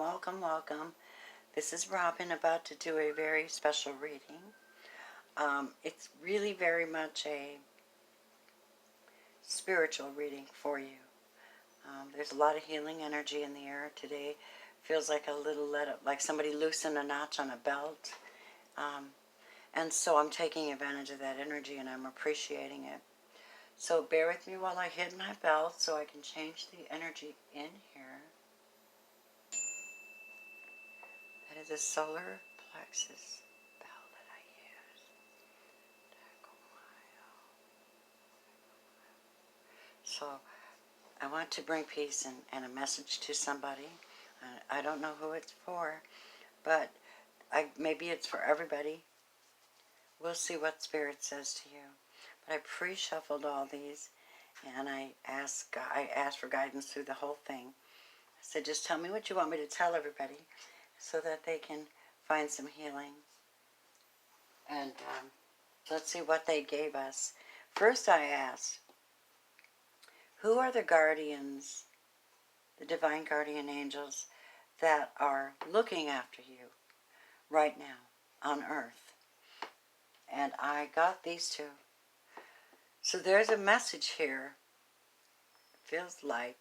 welcome, welcome. This is Robin about to do a very special reading. It's really very much a spiritual reading for you. There's a lot of healing energy in the air today. Feels like a little let up, like somebody loosened a notch on a belt. And so I'm taking advantage of that energy and I'm appreciating it. So bear with me while I hit my belt so I can change the energy in here. That is a solar plexus bell that I use. So I want to bring peace and a message to somebody. I don't know who it's for, but maybe it's for everybody. We'll see what Spirit says to you. But I pre-shuffled all these, and I asked for guidance through the whole thing. I said, just tell me what you want me to tell everybody so that they can find some healing. And let's see what they gave us. First I asked, who are the guardians, the divine guardian angels that are looking after you right now on earth? And I got these two. So there's a message here. It feels like,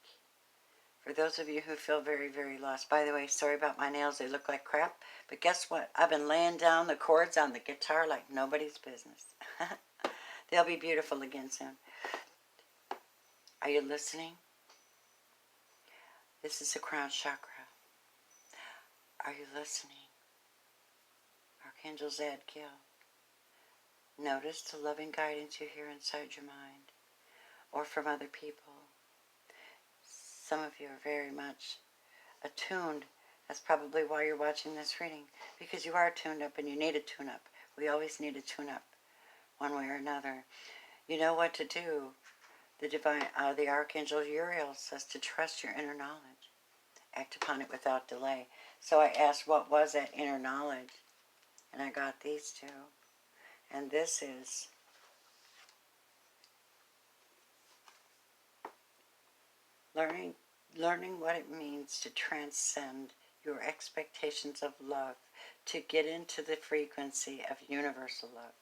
for those of you who feel very, very lost. By the way, sorry about my nails. They look like crap. But guess what? I've been laying down the chords on the guitar like nobody's business. They'll be beautiful again soon. Are you listening? This is the crown chakra. Are you listening? Archangel Zadkiel. Notice the loving guidance you hear inside your mind or from other people. Some of you are very much attuned. That's probably why you're watching this reading, because you are tuned up and you need a tune-up. We always need a tune-up one way or another. You know what to do. The Archangel Uriel says to trust your inner knowledge. Act upon it without delay. So I asked, what was that inner knowledge? And I got these two. And this is learning what it means to transcend your expectations of love, to get into the frequency of universal love.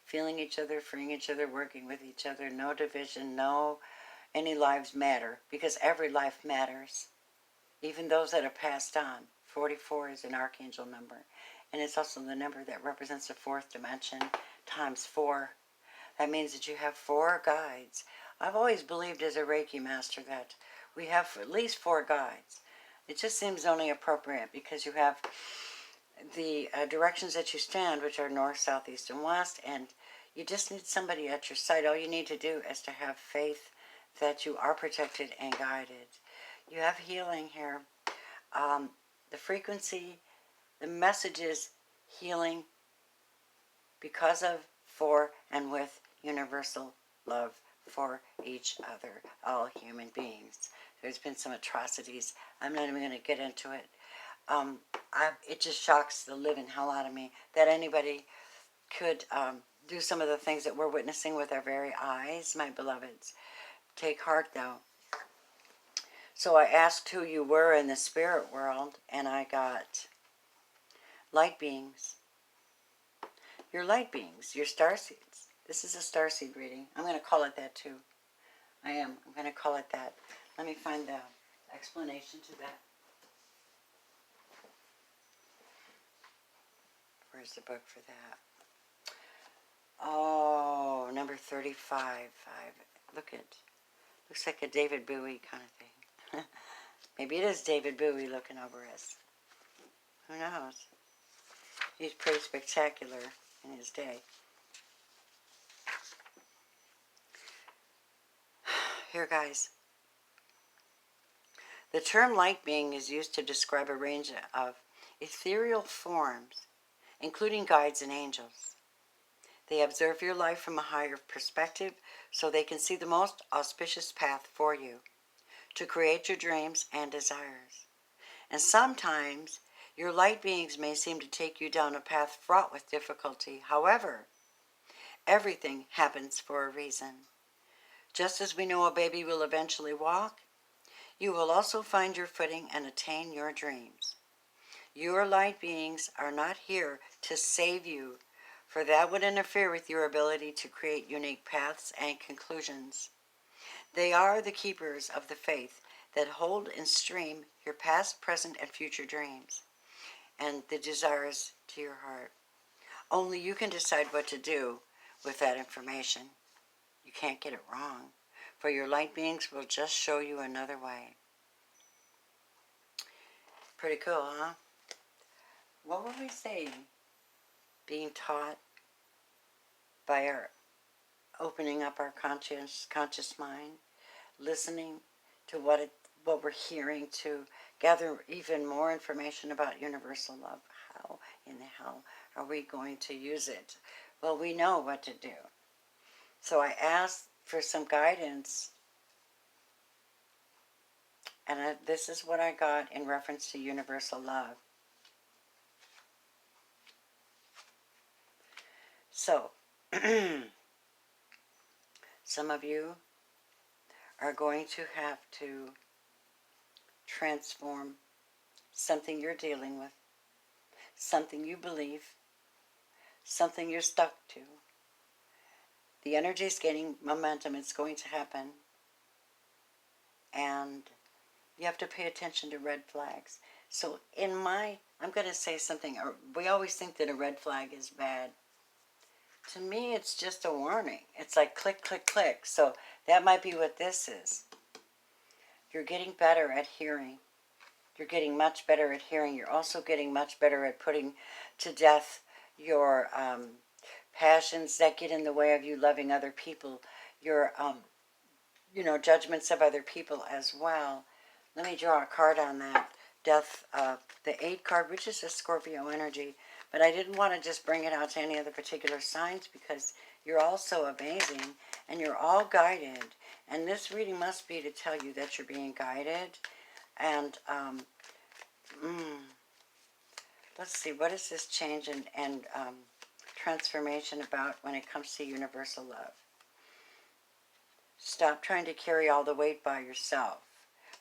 Feeling each other, freeing each other, working with each other, no division, no any lives matter, because every life matters, even those that are passed on. 44 is an archangel number, and it's also the number that represents the fourth dimension times 4. That means that you have 4 guides. I've always believed as a Reiki master that we have at least 4 guides. It just seems only appropriate because you have the directions that you stand, which are north, south, east, and west, and you just need somebody at your side. All you need to do is to have faith that you are protected and guided. You have healing here. The frequency, the message is healing because of, for, and with universal love for each other, all human beings. There's been some atrocities. I'm not even going to get into it. It just shocks the living hell out of me that anybody could do some of the things that we're witnessing with our very eyes, my beloveds. Take heart, though. So I asked who you were in the spirit world, and I got light beings. Your light beings, your starseeds. This is a starseed reading. I'm going to call it that too. I'm going to call it that. Let me find the explanation to that. Where's the book for that? Oh, number 35. Looks like a David Bowie kind of thing. Maybe it is David Bowie looking over us. Who knows? He's pretty spectacular in his day. Here, guys. The term light being is used to describe a range of ethereal forms, including guides and angels. They observe your life from a higher perspective so they can see the most auspicious path for you to create your dreams and desires. And sometimes your light beings may seem to take you down a path fraught with difficulty. However, everything happens for a reason. Just as we know a baby will eventually walk, You will also find your footing and attain your dreams. Your light beings are not here to save you, for that would interfere with your ability to create unique paths and conclusions. They are the keepers of the faith that hold and stream your past, present, and future dreams and the desires to your heart. Only you can decide what to do with that information. You can't get it wrong, for your light beings will just show you another way. Pretty cool, huh? What would we say? Being taught by our opening up our conscious mind, listening to what we're hearing, to gather even more information about universal love. How in the hell are we going to use it? Well, we know what to do. So I asked for some guidance, and this is what I got in reference to universal love. So, some of you are going to have to transform something you're dealing with, something you believe, something you're stuck to. The energy is gaining momentum. It's going to happen. And you have to pay attention to red flags. So I'm going to say something. We always think that a red flag is bad. To me, it's just a warning. It's like click, click, click. So that might be what this is. You're getting better at hearing. You're getting much better at hearing. You're also getting much better at putting to death your passions that get in the way of you loving other people. Your, judgments of other people as well. Let me draw a card on that. Death, the 8 card, which is a Scorpio energy. But I didn't want to just bring it out to any of the particular signs because you're all so amazing and you're all guided. And this reading must be to tell you that you're being guided. And let's see, what is this change and transformation about when it comes to universal love? Stop trying to carry all the weight by yourself.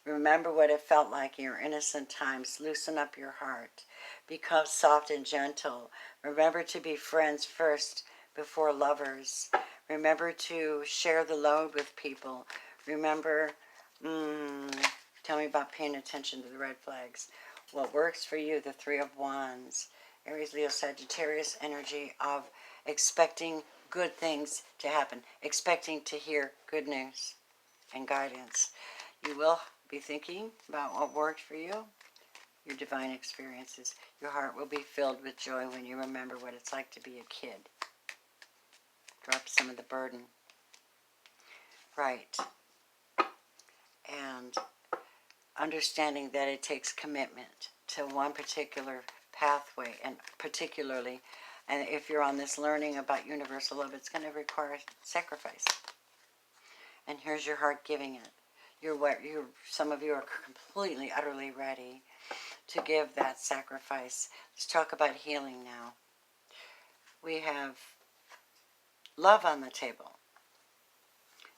Remember what it felt like in your innocent times. Loosen up your heart. Become soft and gentle. Remember to be friends first before lovers. Remember to share the load with people. Remember, tell me about paying attention to the red flags. What works for you, the 3 of Wands. Aries, Leo, Sagittarius energy of expecting good things to happen. Expecting to hear good news and guidance. You will be thinking about what worked for you, your divine experiences. Your heart will be filled with joy when you remember what it's like to be a kid. Drop some of the burden. Right. And understanding that it takes commitment to one particular pathway, and particularly, and if you're on this learning about universal love, it's going to require sacrifice. And here's your heart giving it. Some of you are completely, utterly ready to give that sacrifice. Let's talk about healing now. We have love on the table.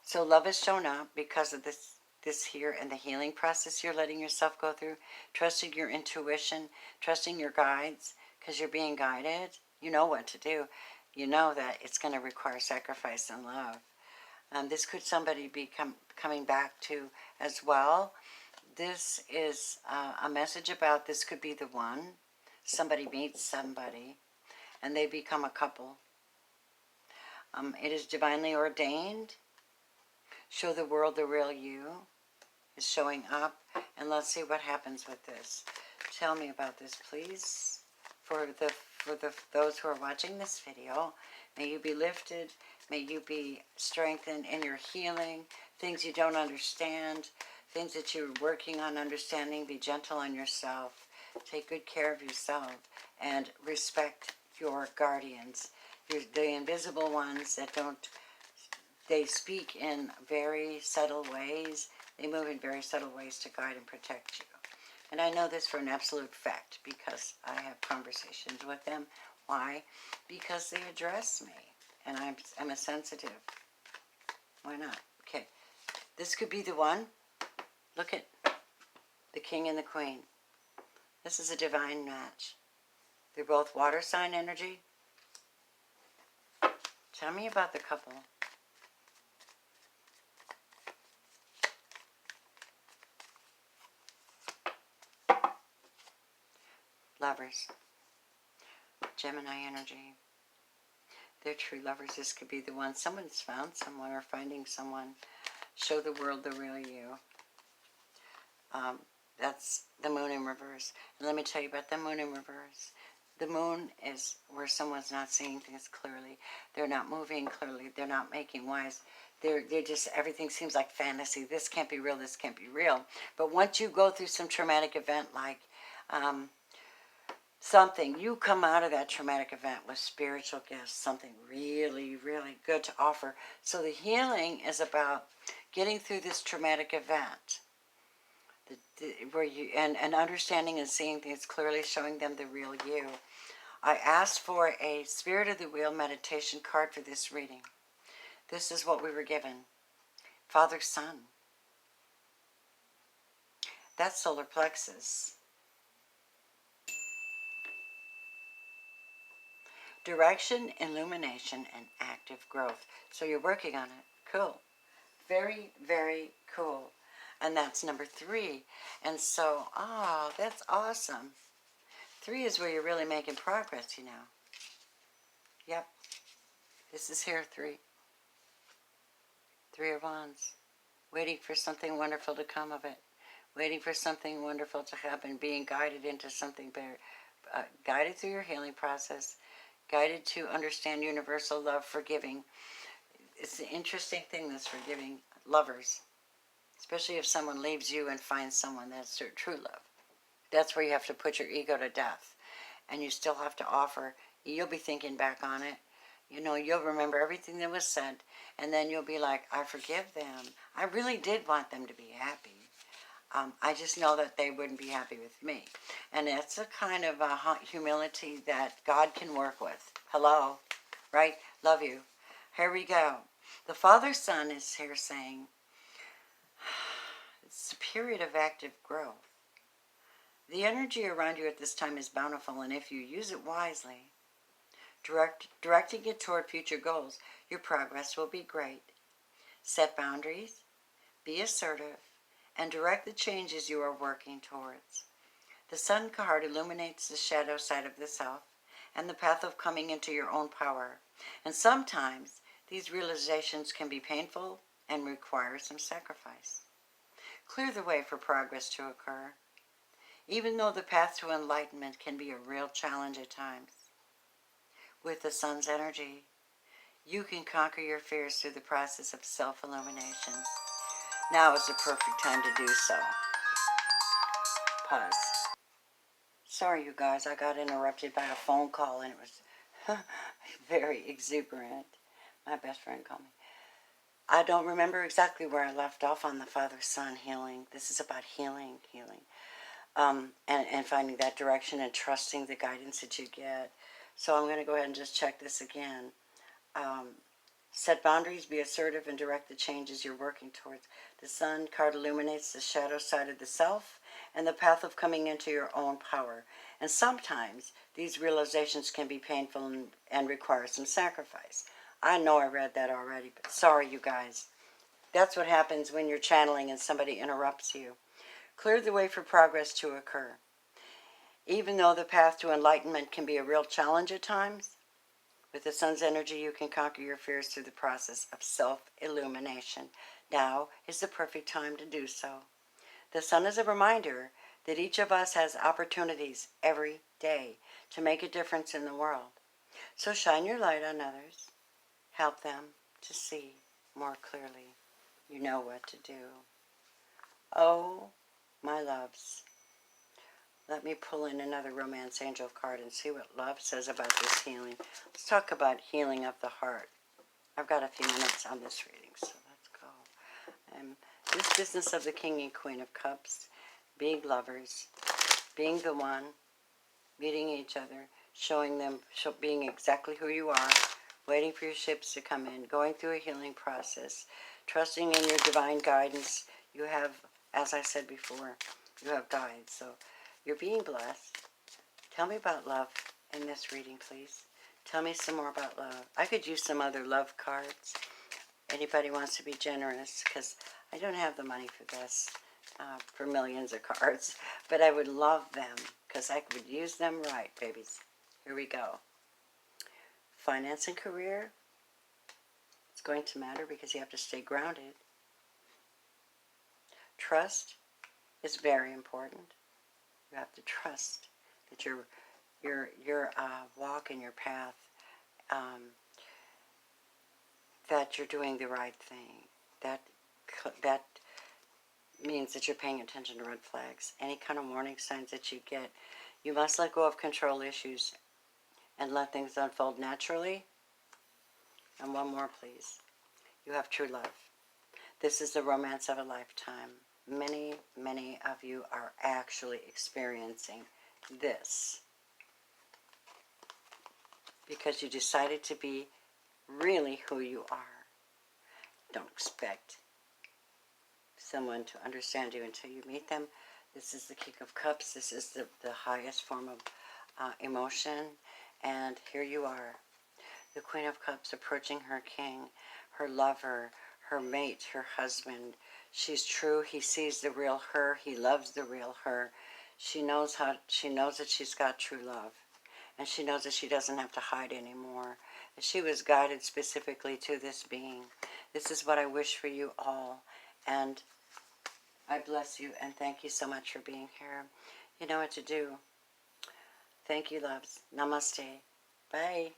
So love has shown up because of this here and the healing process you're letting yourself go through. Trusting your intuition, trusting your guides, because you're being guided. You know what to do. You know that it's going to require sacrifice and love. This could somebody be coming back to as well. This is a message about this could be the one. Somebody meets somebody and they become a couple. It is divinely ordained. Show the world the real you is showing up. And let's see what happens with this. Tell me about this, please. For those who are watching this video, may you be lifted. May you be strengthened in your healing. Things you don't understand. Things that you're working on understanding. Be gentle on yourself. Take good care of yourself. And respect your guardians. The invisible ones that don't... They speak in very subtle ways. They move in very subtle ways to guide and protect you. And I know this for an absolute fact because I have conversations with them. Why? Because they address me. And I'm a sensitive. Why not? Okay. This could be the one. Look at the king and the queen. This is a divine match. They're both water sign energy. Tell me about the couple. Lovers. Gemini energy. They're true lovers. This could be the one. Someone's found someone or finding someone. Show the world the real you. That's the moon in reverse. And let me tell you about the moon in reverse. The moon is where someone's not seeing things clearly. They're not moving clearly. They're not making wise. They're just, everything seems like fantasy. This can't be real. This can't be real. But once you go through some traumatic event like something, you come out of that traumatic event with spiritual gifts, something really, really good to offer. So the healing is about getting through this traumatic event. Where you and understanding and seeing things clearly, showing them the real you. I asked for a Spirit of the Wheel meditation card for this reading. This is what we were given. Father, Son. That's solar plexus. Direction, illumination, and active growth. So you're working on it. Cool. Very, very cool. And that's number 3. And so, that's awesome. 3 is where you're really making progress, you know. Yep. This is here 3. 3 of Wands. Waiting for something wonderful to come of it. Waiting for something wonderful to happen. Being guided into something better. Guided through your healing process. Guided to understand universal love, forgiving. It's an interesting thing, this forgiving. Lovers. Especially if someone leaves you and finds someone that's their true love. That's where you have to put your ego to death. And you still have to offer. You'll be thinking back on it. You know, you'll remember everything that was said. And then you'll be like, I forgive them. I really did want them to be happy. I just know that they wouldn't be happy with me. And it's a kind of a humility that God can work with. Hello? Right? Love you. Here we go. The Father Son is here saying, it's a period of active growth. The energy around you at this time is bountiful, and if you use it wisely, directing it toward future goals, your progress will be great. Set boundaries, be assertive, and direct the changes you are working towards. The Sun card illuminates the shadow side of the self and the path of coming into your own power. And sometimes these realizations can be painful and require some sacrifice. Clear the way for progress to occur, even though the path to enlightenment can be a real challenge at times. With the Sun's energy, you can conquer your fears through the process of self-illumination. Now is the perfect time to do so. Pause. Sorry, you guys, I got interrupted by a phone call and it was very exuberant. My best friend called me. I don't remember exactly where I left off on the Father-Son healing. This is about healing. And finding that direction and trusting the guidance that you get. So I'm going to go ahead and just check this again. Set boundaries, be assertive, and direct the changes you're working towards. The Sun card illuminates the shadow side of the self and the path of coming into your own power. And sometimes these realizations can be painful and require some sacrifice. I know I read that already, but sorry, you guys. That's what happens when you're channeling and somebody interrupts you. Clear the way for progress to occur. Even though the path to enlightenment can be a real challenge at times, with the Sun's energy you can conquer your fears through the process of self-illumination. Now is the perfect time to do so. The Sun is a reminder that each of us has opportunities every day to make a difference in the world. So shine your light on others. Help them to see more clearly. You know what to do. Oh, my loves. Let me pull in another Romance Angel card and see what love says about this healing. Let's talk about healing of the heart. I've got a few minutes on this reading, so let's go. This business of the King and Queen of Cups, being lovers, being the one, meeting each other, showing them, being exactly who you are, waiting for your ships to come in, going through a healing process, trusting in your divine guidance. You have, as I said before, You have died, so you're being blessed. Tell me about love in this reading, please. Tell me some more about love. I could use some other love cards. Anybody wants to be generous, because I don't have the money for this, for millions of cards, but I would love them, because I would use them right, babies. Here we go. Finance and career. It's going to matter because you have to stay grounded. Trust is very important. You have to trust that your walk and your path, that you're doing the right thing. That means that you're paying attention to red flags. Any kind of warning signs that you get, you must let go of control issues and let things unfold naturally. And one more, please. You have true love. This is the romance of a lifetime. Many, many of you are actually experiencing this because you decided to be really who you are. Don't expect someone to understand you until you meet them. This is the King of Cups. This is the highest form of emotion. And here you are, the Queen of Cups approaching her king, her lover, her mate, her husband. She's true. He sees the real her. He loves the real her. She knows that she's got true love. And she knows that she doesn't have to hide anymore. That she was guided specifically to this being. This is what I wish for you all. And I bless you and thank you so much for being here. You know what to do. Thank you, loves. Namaste. Bye.